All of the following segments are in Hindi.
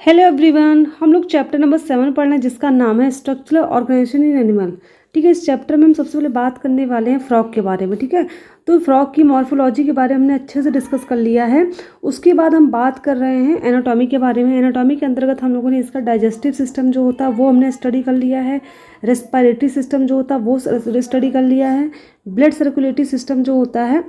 हेलो एवरीवन, हम लोग चैप्टर नंबर 7 पढ़ रहे हैं जिसका नाम है स्ट्रक्चरल ऑर्गेनाइजेशन इन एनिमल। ठीक है, इस चैप्टर में हम सबसे पहले बात करने वाले हैं फ्रॉग के बारे में। ठीक है, तो फ्रॉग की मॉर्फोलॉजी के बारे में हमने अच्छे से डिस्कस कर लिया है। उसके बाद हम बात कर रहे हैं एनाटॉमी के बारे में। एनाटॉमी के अंतर्गत हम लोगों ने इसका डाइजेस्टिव सिस्टम जो होता है वो हमने स्टडी कर लिया है। रेस्पिरेटरी सिस्टम जो होता है वो स्टडी कर लिया है। ब्लड सर्कुलेटरी सिस्टम जो होता है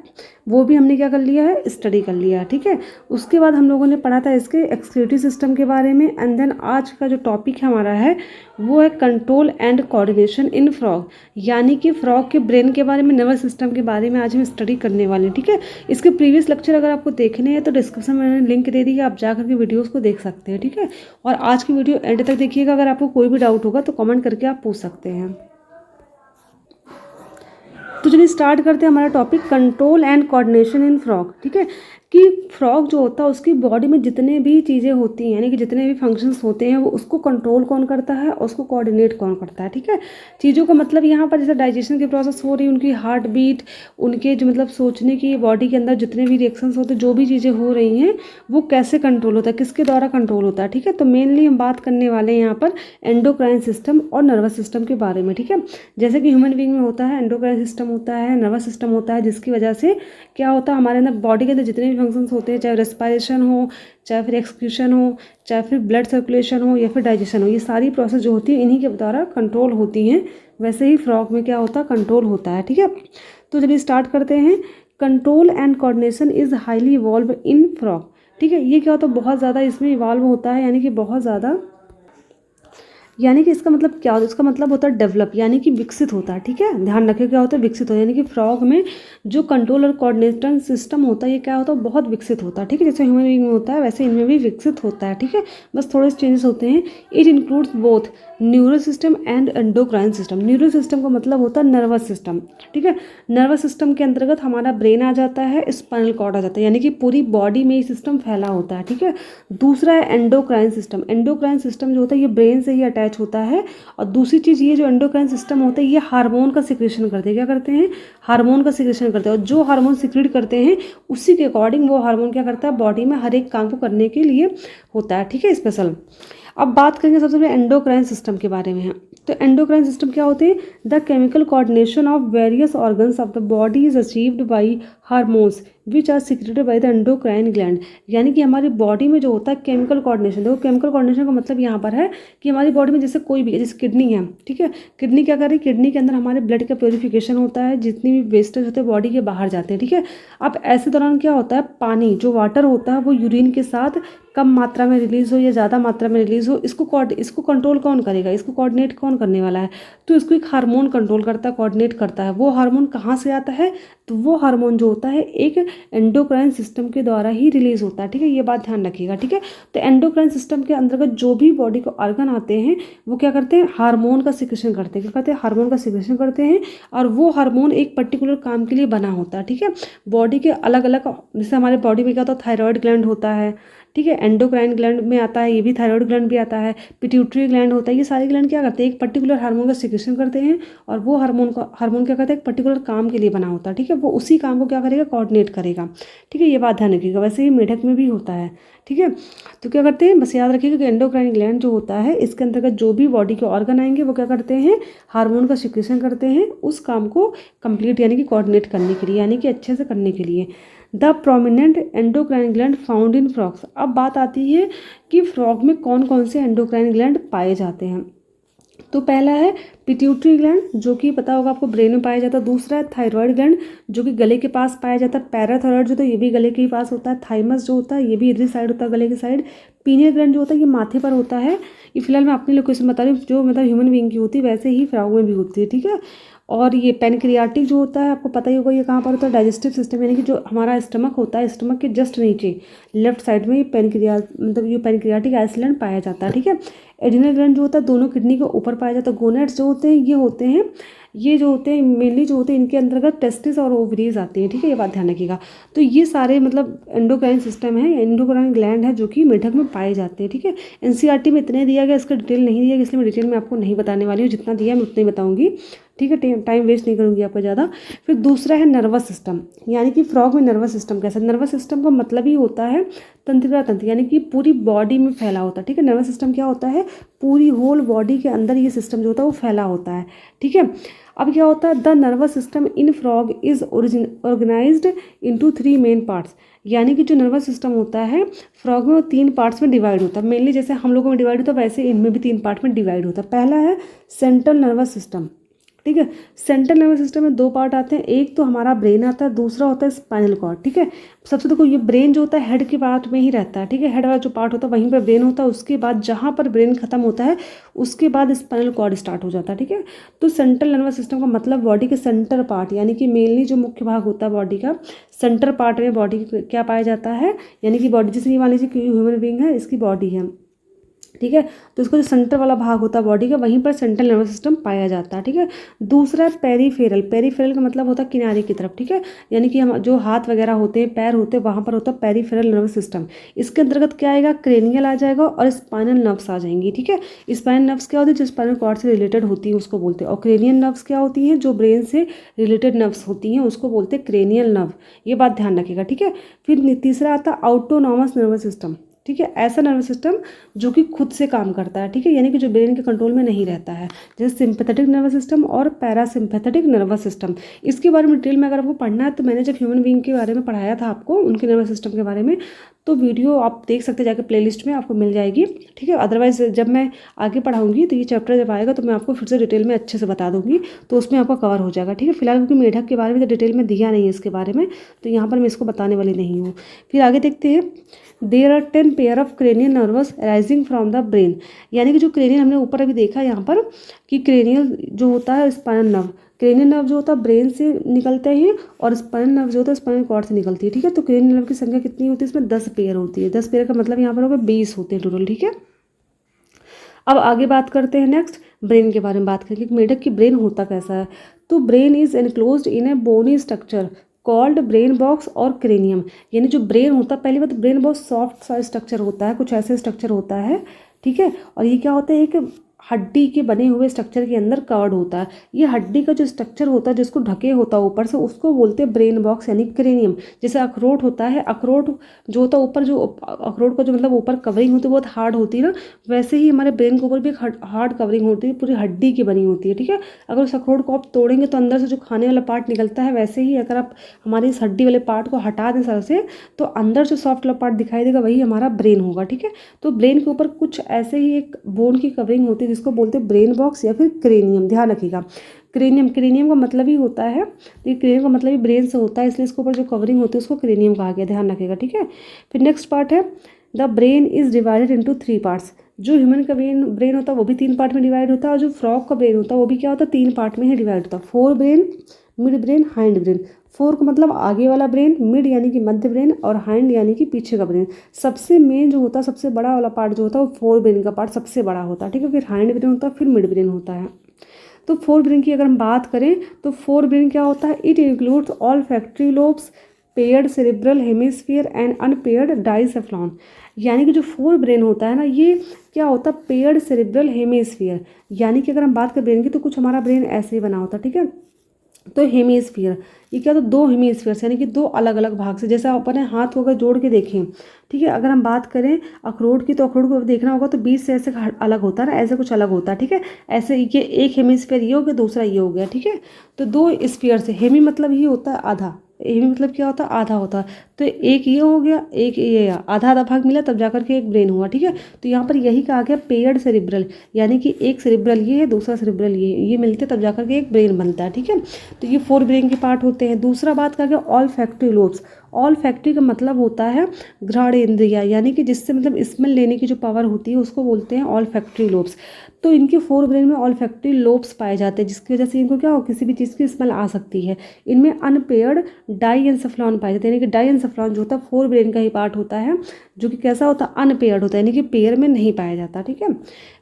वो भी हमने क्या कर लिया है, स्टडी कर लिया है। ठीक है, उसके बाद हम लोगों ने पढ़ा था इसके एक्सक्रीटरी सिस्टम के बारे में। एंड देन आज का जो टॉपिक है हमारा है वो है control and coordination in frog, यानी कि फ्रॉग के ब्रेन के बारे में, नर्वस सिस्टम के बारे में आज हम स्टडी करने वाले हैं। ठीक है, इसके प्रीवियस लेक्चर अगर आपको देखने हैं तो डिस्क्रिप्शन में मैंने लिंक दे दी है, आप जा करके वीडियोज़ को देख सकते हैं। ठीक है, और आज की वीडियो एंड तक देखिएगा। अगर आपको कोई भी डाउट होगा तो कमेंट करके आप पूछ सकते हैं। तो चलिए स्टार्ट करते हैं हमारा topic control and coordination in frog. ठीक है, कि फ्रॉग जो होता है उसकी बॉडी में जितने भी चीज़ें होती हैं, यानी कि जितने भी फंक्शंस होते हैं वो उसको कंट्रोल कौन करता है और उसको कोऑर्डिनेट कौन करता है। ठीक है, चीज़ों का मतलब यहाँ पर जैसे डाइजेशन की प्रोसेस हो रही है, उनकी हार्ट बीट, उनके जो मतलब सोचने की, बॉडी के अंदर जितने भी रिएक्शंस होते हैं, जो भी चीज़ें हो रही हैं वो कैसे कंट्रोल होता है, किसके द्वारा कंट्रोल होता है। ठीक है, तो मेनली हम बात करने वाले हैं यहाँ पर एंडोक्राइन सिस्टम और नर्वस सिस्टम के बारे में। ठीक है, जैसे कि ह्यूमन बीइंग में होता है एंडोक्राइन सिस्टम होता है, नर्वस सिस्टम होता है, जिसकी वजह से क्या होता है हमारे अंदर बॉडी के अंदर जितने भी फंक्शंस होते हैं, चाहे रेस्पिरेशन हो, चाहे फिर एक्सक्रीशन हो, चाहे फिर ब्लड सर्कुलेशन हो या फिर डाइजेशन हो, ये सारी प्रोसेस जो होती है इन्हीं के द्वारा कंट्रोल होती हैं। वैसे ही फ्रॉग में क्या होता है, कंट्रोल होता है। ठीक है, तो चलिए स्टार्ट करते हैं। Control and coordination is highly evolve in frog. ठीक है, ये क्या होता है, बहुत ज़्यादा इसमें इवॉल्व होता है, यानी कि बहुत ज़्यादा, यानी कि इसका मतलब क्या होता है, इसका मतलब होता है डेवलप, यानी कि विकसित होता है। ठीक है, ध्यान रखिए क्या होता है, विकसित होता है, यानी कि फ्रॉग में जो कंट्रोल और कोऑर्डिनेशन सिस्टम होता है ये क्या होता है, बहुत विकसित होता है। ठीक है, जैसे ह्यूमन बीइंग में होता है वैसे इनमें भी विकसित होता है। ठीक है, बस थोड़े से चेंजेस होते हैं। It includes both neural system and endocrine system. Neural system का मतलब होता है नर्वस सिस्टम। ठीक है, नर्वस सिस्टम के अंतर्गत हमारा ब्रेन आ जाता है, स्पाइनल कॉर्ड आ जाता है, यानी कि पूरी बॉडी में ये सिस्टम फैला होता है। ठीक है, दूसरा है एंडोक्राइन सिस्टम। एंडोक्राइन सिस्टम जो होता है ये ब्रेन से ही अटैच होता है। और दूसरी चीज़, ये जो एंडोक्राइन सिस्टम होता है ये हार्मोन का सिक्रेशन करते हैं। क्या करते हैं, हार्मोन का सिक्रेशन करते हैं, और जो हार्मोन सिक्रेट करते हैं उसी के अकॉर्डिंग वो हार्मोन क्या करता है, बॉडी में हर एक काम को करने के लिए होता है। ठीक है, स्पेशल। अब बात करेंगे सबसे पहले एंडोक्राइन सिस्टम के बारे में है। तो एंडोक्राइन सिस्टम क्या होते हैं, the chemical coordination of various organs of the body is achieved by hormones which are secreted by the endocrine gland. यानी कि हमारी बॉडी में जो होता है केमिकल कोऑर्डिनेशन, देखो केमिकल कोऑर्डिनेशन का मतलब यहाँ पर है कि हमारी बॉडी में जैसे कोई भी, जैसे किडनी है। ठीक है, किडनी क्या कर रही है, किडनी के अंदर हमारे ब्लड का प्योरीफिकेशन होता है, जितनी भी वेस्टेज होते हैं बॉडी के बाहर जाते हैं। ठीक है, अब ऐसे दौरान क्या होता है, पानी जो वाटर होता है वो यूरिन के साथ कम मात्रा में रिलीज हो या ज़्यादा मात्रा में रिलीज हो, इसको कंट्रोल कौन करेगा, इसको कोऑर्डिनेट कौन करने वाला है, तो इसको एक हार्मोन कंट्रोल करता है, कोऑर्डिनेट करता है। वो हार्मोन कहाँ से आता है, तो वो हार्मोन जो होता है एक एंडोक्राइन सिस्टम के द्वारा ही रिलीज होता है। ठीक है, ये बात ध्यान रखिएगा। ठीक है, तो एंडोक्राइन सिस्टम के अंतर्गत जो भी बॉडी को ऑर्गन आते हैं वो क्या करते हैं, हार्मोन का सिक्रेशन करते हैं। क्या करते हैं, हार्मोन का सिक्रेशन करते हैं, और वो हार्मोन एक पर्टिकुलर काम के लिए बना होता है। ठीक है, बॉडी के अलग अलग, जैसे हमारे बॉडी में क्या होता है, थायराइड ग्लैंड होता है। ठीक है, एंडोक्राइन ग्लैंड में आता है, ये भी थायराइड ग्लैंड भी आता है, पिट्यूटरी ग्लैंड होता है। ये सारे ग्लैंड क्या करते हैं, एक पर्टिकुलर हार्मोन का सिक्रेशन करते हैं, और वो हार्मोन क्या करता है, एक पर्टिकुलर काम के लिए बना होता है। ठीक है, वो उसी काम को क्या करेगा, कोऑर्डिनेट करेगा। ठीक है, ये बात ध्यान रखिएगा। वैसे ही मेढक में भी होता है। ठीक है, तो क्या करते हैं, बस याद रखिएगा कि एंडोक्राइन ग्लैंड जो होता है इसके अंतर्गत जो भी बॉडी के ऑर्गन आएंगे वो क्या करते हैं, हार्मोन का सिक्रेशन करते हैं उस काम को कंप्लीट, यानी कि कोऑर्डिनेट करने के लिए, यानी कि अच्छे से करने के लिए। The prominent endocrine gland found in frogs. अब बात आती है कि फ्रॉग में कौन कौन से एंडोक्राइन ग्लैंड पाए जाते हैं। तो पहला है पिट्यूटरी ग्लैंड, जो कि पता होगा आपको ब्रेन में पाया जाता है। दूसरा है थायराइड ग्लैंड, जो कि गले के पास पाया जाता है। पैराथायराइड जो होता है ये भी गले के ही पास होता है। थाइमस जो होता है ये भी इधर साइड होता है, गले की साइड। पीनियल ग्लैंड जो होता है ये माथे पर होता है। ये फिलहाल मैं अपनी लोकेशन बता रही हूँ, जो मतलब ह्यूमन बीइंग की होती है वैसे ही फ्रॉग में भी होती है। ठीक है, और ये पेनक्रियाटिक जो होता है आपको पता ही होगा, ये कहाँ पर होता है, डाइजेस्टिव सिस्टम, यानी कि जो हमारा स्टमक होता है, स्टमक के जस्ट नीचे लेफ्ट साइड में ये पेनक्रियाटिक आइसलैंड पाया जाता है। ठीक है, एड्रिनल ग्लैंड जो होता है दोनों किडनी के ऊपर पाया जाता है। गोनेट्स जो होते हैं ये जो होते हैं मेनली जो होते हैं इनके अंतर्गत टेस्टिस और ओवरीज आती हैं। ठीक है, ये बात ध्यान रखिएगा। तो ये सारे मतलब एंडोक्राइन सिस्टम है, एंडोक्राइन ग्लैंड है जो कि मेढक में पाए जाते हैं। ठीक है, एनसीईआरटी में इतने दिया गया, इसका डिटेल नहीं दिया गया, इसलिए मैं डिटेल में आपको नहीं बताने वाली हूँ। जितना दिया मैं उतना ही बताऊँगी। ठीक है, टाइम वेस्ट नहीं करूँगी आपका ज़्यादा। फिर दूसरा है नर्वस सिस्टम, यानी कि फ्रॉग में नर्वस सिस्टम कैसा, नर्वस सिस्टम का मतलब ही होता है तंत्रिका तंत्र यानी कि पूरी बॉडी में फैला होता है, ठीक है। नर्वस सिस्टम क्या होता है, पूरी होल बॉडी के अंदर ये सिस्टम जो होता है वो फैला होता है, ठीक है। अब क्या होता है, the nervous system in frog is organised into 3 main parts, यानी कि जो नर्वस सिस्टम होता है फ्रॉग में वो 3 पार्ट्स में डिवाइड होता है। मेनली जैसे हम लोगों में डिवाइड होता है वैसे इनमें भी 3 पार्ट में डिवाइड होता है। पहला है सेंट्रल नर्वस सिस्टम, ठीक है। सेंट्रल नर्वस सिस्टम में 2 पार्ट आते हैं, एक तो हमारा ब्रेन आता है, दूसरा होता है स्पाइनल कॉर्ड, ठीक है। सबसे देखो ये ब्रेन जो होता है हेड के पार्ट में ही रहता है, ठीक है। हेड वाला जो पार्ट होता है वहीं पर ब्रेन होता है, उसके बाद जहाँ पर ब्रेन खत्म होता है उसके बाद स्पाइनल कॉर्ड स्टार्ट हो जाता है, ठीक है। तो सेंट्रल नर्वस सिस्टम का मतलब बॉडी के सेंटर पार्ट, यानी कि मेनली जो मुख्य भाग होता है बॉडी का, सेंटर पार्ट में बॉडी क्या पाया जाता है, यानी कि बॉडी जैसे मान लीजिए कि ह्यूमन बीइंग है, इसकी बॉडी है, ठीक है। तो इसका जो सेंटर वाला भाग होता है बॉडी का वहीं पर सेंट्रल नर्वस सिस्टम पाया जाता है, ठीक है। दूसरा है पेरीफेरल, पेरीफेरल का मतलब होता है किनारे की तरफ, ठीक है। यानी कि हम जो हाथ वगैरह होते हैं, पैर होते हैं, वहाँ पर होता है पेरीफेरल नर्वस सिस्टम। इसके अंतर्गत क्या आएगा, क्रेनियल आ जाएगा और स्पाइनल नर्व्स आ जाएंगी, ठीक है। स्पाइनल नर्व्स क्या होती है, जो स्पाइनल कॉर्ड से रिलेटेड होती है उसको बोलते हैं, और क्रेनियल नर्व्स क्या होती हैं, जो ब्रेन से रिलेटेड नर्व्स होती हैं उसको बोलते हैं क्रेनियल नर्व। ये बात ध्यान रखिएगा, ठीक है। फिर तीसरा आता है ऑटोनॉमस नर्वस सिस्टम, ठीक है। ऐसा नर्वस सिस्टम जो कि खुद से काम करता है, ठीक है, यानी कि जो ब्रेन के कंट्रोल में नहीं रहता है, जैसे सिंपैथेटिक नर्वस सिस्टम और पैरासिम्पैथेटिक नर्वस सिस्टम। इसके बारे में डिटेल में अगर आपको पढ़ना है तो मैंने जब ह्यूमन बीइंग के बारे में पढ़ाया था आपको, उनके नर्वस सिस्टम के बारे में, तो वीडियो आप देख सकते हैं जाकर प्लेलिस्ट में आपको मिल जाएगी, ठीक है। अदरवाइज जब मैं आगे पढ़ाऊंगी तो ये चैप्टर जब आएगा तो मैं आपको फिर से डिटेल में अच्छे से बता दूंगी, तो उसमें आपका कवर हो जाएगा, ठीक है। फिलहाल क्योंकि मेढक के बारे में तो डिटेल में दिया नहीं है इसके बारे में, तो यहाँ पर मैं इसको बताने वाली नहीं हूँ। फिर आगे देखते हैं, there are 10 pair of cranial nerves rising from the brain, यानी कि जो क्रेनियल हमने ऊपर अभी देखा यहाँ पर कि क्रेनियल जो होता है स्पाइनल नर्व, क्रेनियल नर्व जो होता है ब्रेन से निकलते हैं और स्पाइनल नर्व जो होता है स्पाइनल कॉर्ड से निकलती है, ठीक है। तो क्रेनियल नर्व की संख्या कितनी होती है, इसमें 10 पेयर होती है। 10 पेयर का मतलब यहाँ पर होगा 20 होते हैं टोटल, ठीक है। अब आगे बात करते हैं नेक्स्ट ब्रेन के बारे में बात करेंगे कि मेढक की ब्रेन होता कैसा है। तो brain is enclosed in a bony structure called brain box और क्रेनियम, यानी जो ब्रेन होता है, पहली बात ब्रेन बहुत सॉफ्ट सा स्ट्रक्चर होता है, कुछ ऐसे स्ट्रक्चर होता है, ठीक है। और ये क्या होता है, एक हड्डी के बने हुए स्ट्रक्चर के अंदर कवर्ड होता है। ये हड्डी का जो स्ट्रक्चर होता है जिसको ढके होता है ऊपर से, उसको बोलते हैं ब्रेन बॉक्स यानी क्रेनियम। जैसे अखरोट होता है, अखरोट जो होता है ऊपर, जो अखरोट का जो मतलब ऊपर कवरिंग होती है बहुत हार्ड होती है ना, वैसे ही हमारे ब्रेन के ऊपर भी एक हार्ड कवरिंग होती है, पूरी हड्डी की बनी होती है, ठीक है। अगर उस अखरोट को आप तोड़ेंगे तो अंदर से जो खाने वाला पार्ट निकलता है, वैसे ही अगर आप हमारी इस हड्डी वाले पार्ट को हटा दें सर से, तो अंदर जो सॉफ्ट वाला पार्ट दिखाई देगा वही हमारा ब्रेन होगा, ठीक है। तो ब्रेन के ऊपर कुछ ऐसे ही एक बोन की कवरिंग होती है जिसको बोलते हैं ब्रेन बॉक्स या फिर क्रेनियम, ध्यान रखिएगा। क्रेनियम, क्रेनियम का मतलब ही होता है, तो क्रेनियम का मतलब ही ब्रेन से होता है, इसलिए इसके ऊपर जो कवरिंग होती है उसको क्रेनियम कहा गया, ध्यान रखिएगा, ठीक है। फिर नेक्स्ट पार्ट है, the brain is divided into 3 parts. जो ह्यूमन का ब्रेन होता है वो भी 3 पार्ट में डिवाइड होता है, और जो फ्रॉग का ब्रेन होता है वो भी क्या होता है, 3 पार्ट में ही डिवाइड होता है। 4 brain, mid brain, hind brain. 4 का मतलब आगे वाला ब्रेन, मिड यानी कि मध्य ब्रेन, और हाइंड यानी कि पीछे का ब्रेन। सबसे मेन जो होता है, सबसे बड़ा वाला पार्ट जो होता है वो 4 ब्रेन का पार्ट सबसे बड़ा होता है, ठीक है। फिर हाइंड ब्रेन होता है, फिर मिड ब्रेन होता है। तो 4 ब्रेन की अगर हम बात करें तो 4 ब्रेन क्या होता है, it includes all olfactory lobes, paired cerebral hemisphere and unpaired diencephalon. यानी कि जो 4 ब्रेन होता है ना, ये क्या होता है, पेयर्ड सेरेब्रल हेमिस्फीयर, यानी कि अगर हम बात करें ब्रेन की तो कुछ हमारा ब्रेन ऐसे ही बना होता है, ठीक है। तो हेमिस्फीयर ये क्या, तो 2 हेमिस्फीयर यानी कि 2 अलग अलग भाग से, जैसे अपने हाथ को अगर जोड़ के देखें, ठीक है। अगर हम बात करें अखरोट की तो अखरोट को देखना होगा तो बीच से ऐसे अलग होता है ना, ऐसे कुछ अलग होता है, ठीक है। ऐसे ये एक हेमिस्फीयर ये हो गया, दूसरा ये हो गया, ठीक है। तो 2 स्फीयर से, हेमी मतलब ही होता है आधा, हेमी मतलब क्या होता है, आधा होता है। तो एक ये हो गया, एक ये, आधा आधा भाग मिला तब जाकर के एक ब्रेन हुआ, ठीक है। तो यहाँ पर यही कहा गया पेयर्ड सेरिब्रल, यानी कि एक सेरिब्रल ये है, दूसरा सेरिब्रल ये मिलते तब जाकर के एक ब्रेन बनता है, ठीक है। तो ये 4 ब्रेन के पार्ट होते हैं। दूसरा बात कहा गया all olfactory lobes. All factory का मतलब होता है घ्राण इंद्रिया, यानी कि जिससे मतलब स्मेल लेने की जो पावर होती है उसको बोलते हैं ऑल फैक्ट्री लोब्स। तो इनके 4 ब्रेन में ऑल फैक्ट्री लोब्स पाए जाते हैं, जिसकी वजह से इनको क्या हो, किसी भी चीज़ की स्मेल आ सकती है। इनमें अनपेयर्ड डाइएन्सेफ्लॉन पाए जाते हैं, यानी कि डाइएन्सेफ्लॉन जो होता है 4 ब्रेन का ही पार्ट होता है, जो कि कैसा होता है, अनपेयर्ड होता है, यानी कि पेयर में नहीं पाया जाता, ठीक है।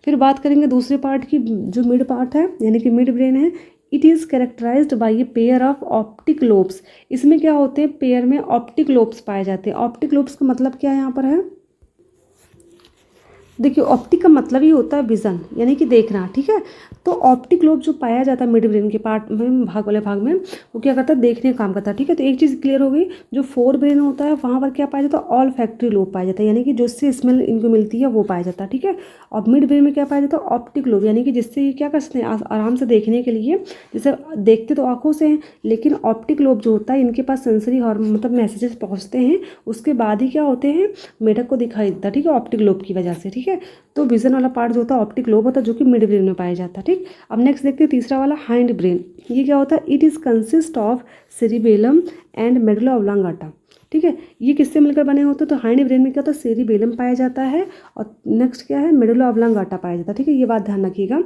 फिर बात करेंगे दूसरे पार्ट की, जो मिड पार्ट है यानी कि मिड ब्रेन है। It is characterised by a pair of optic lobes. इसमें क्या होते हैं, पेयर में ऑप्टिक लोब्स पाए जाते हैं। ऑप्टिक लोब्स का मतलब क्या यहाँ पर है, देखिए ऑप्टिक का मतलब ही होता है विज़न, यानी कि देखना, ठीक है। तो ऑप्टिक लोब जो पाया जाता है मिड ब्रेन के पार्ट में, भाग वाले भाग में, वो क्या करता है, देखने का काम करता है। ठीक है, तो एक चीज़ क्लियर हो गई, जो फोर ब्रेन होता है वहाँ पर क्या पाया जाता है, ऑल फैक्ट्री लोब पाया जाता है, यानी कि जिससे स्मेल इनको मिलती है वो पाया जाता है। ठीक है, और मिड ब्रेन में क्या पाया जाता है, ऑप्टिक लोब, यानी कि जिससे ये क्या कर सकते हैं, आराम से देखने के लिए, जैसे देखते तो आँखों से हैं, लेकिन ऑप्टिक लोब जो होता है इनके पास सेंसरी हार्मोन मतलब मैसेजेस पहुँचते हैं, उसके बाद ही क्या होते हैं, मेढक को दिखाई देता है। ठीक है, ऑप्टिक लोब की वजह से। ठीक है, तो विजन वाला पार्ट जो होता है ऑप्टिक लोब होता है, जो कि मिड ब्रेन में पाया जाता है। ठीक, अब नेक्स्ट देखते हैं तीसरा वाला हाइंड ब्रेन। ये क्या होता है, it is consist of cerebellum and medulla oblongata. ठीक है, ये किससे मिलकर बने होते हैं, तो हाइंड ब्रेन में क्या होता है, सेरिबेलम पाया जाता है, और नेक्स्ट क्या है, मेडुला ऑब्लांगाटा पाया जाता है। ठीक है, ये बात ध्यान रखिएगा।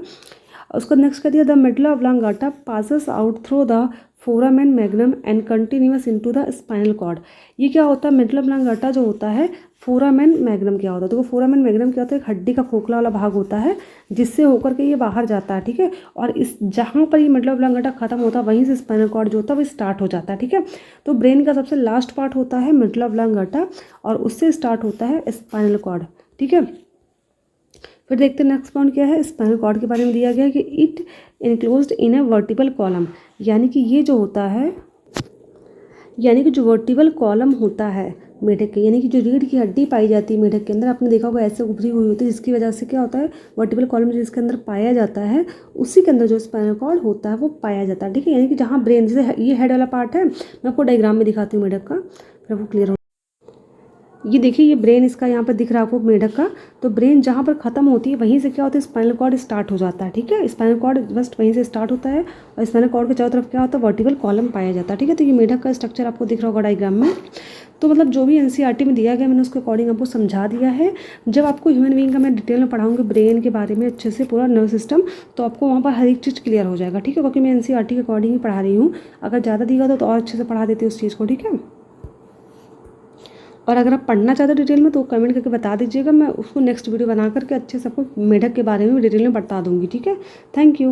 उसको नेक्स्ट कर दिया, the medulla oblongata passes out through the foramen magnum and continuous into the spinal cord. ये क्या होता है, मेडुला ऑब्लांगाटा जो होता है, फोरामेन मैग्नम क्या होता है, तो फोरामेन मैग्नम क्या होता है, एक हड्डी का खोखला वाला भाग होता है, जिससे होकर के ये बाहर जाता है। ठीक है, और इस जहाँ पर ये मेडुला ऑब्लांगाटा खत्म होता है वहीं से स्पाइनल कॉर्ड जो होता है वो स्टार्ट हो जाता है। ठीक है, तो ब्रेन का सबसे लास्ट पार्ट होता है मेडुला ऑब्लांगाटा, और उससे स्टार्ट होता है स्पाइनल कॉर्ड। ठीक है, फिर देखते हैं नेक्स्ट पॉइंट क्या है, स्पाइनल कॉर्ड के बारे में दिया गया है कि it enclosed in A vertebral column, यानी कि ये जो होता है, यानी कि जो वर्टिबल कॉलम होता है मेढक के, यानी कि जो रीढ़ की हड्डी पाई जाती है मेढक के अंदर, आपने देखा होगा ऐसे उभरी हुई होती है, जिसकी वजह से क्या होता है, वर्टिबल कॉलम जिसके अंदर पाया जाता है, उसी के अंदर जो स्पाइनल कॉर्ड होता है वो पाया जाता है। ठीक है, यानी कि जहाँ ब्रेन, जैसे ये हेड वाला पार्ट है, मैं आपको डायग्राम में दिखाती हूँ मेढक का, फिर आपको क्लियर हो। ये देखिए, ये ब्रेन इसका यहाँ पर दिख रहा है आपको मेढक का, तो ब्रेन जहाँ पर खत्म होती है वहीं से क्या होता है, स्पाइनल कॉर्ड स्टार्ट हो जाता है। ठीक है, स्पाइनल कॉर्ड जस्ट वहीं से स्टार्ट होता है, और स्पाइनल कॉर्ड के चारों तरफ क्या होता है, वर्टिकल कॉलम पाया जाता है। ठीक है, तो ये मेढक का स्ट्रक्चर आपको दिख रहा होगा डायग्राम में। तो मतलब जो भी एनसीईआरटी में दिया गया मैंने उसके अकॉर्डिंग आपको समझा दिया है। जब आपको ह्यूमन बीइंग का मैं डिटेल में पढ़ाऊंगी ब्रेन के बारे में अच्छे से, पूरा नर्व सिस्टम, तो आपको वहाँ पर हर एक चीज़ क्लियर हो जाएगा। ठीक है, क्योंकि मैं एनसीईआरटी के अकॉर्डिंग ही पढ़ा रही हूँ। अगर ज़्यादा दिया तो और अच्छे से पढ़ा देती उस चीज़ को। ठीक है, और अगर आप पढ़ना चाहते हो डिटेल में तो कमेंट करके बता दीजिएगा, मैं उसको नेक्स्ट वीडियो बना करके अच्छे से आपको मेढक के बारे में डिटेल में बता दूंगी। ठीक है, थैंक यू।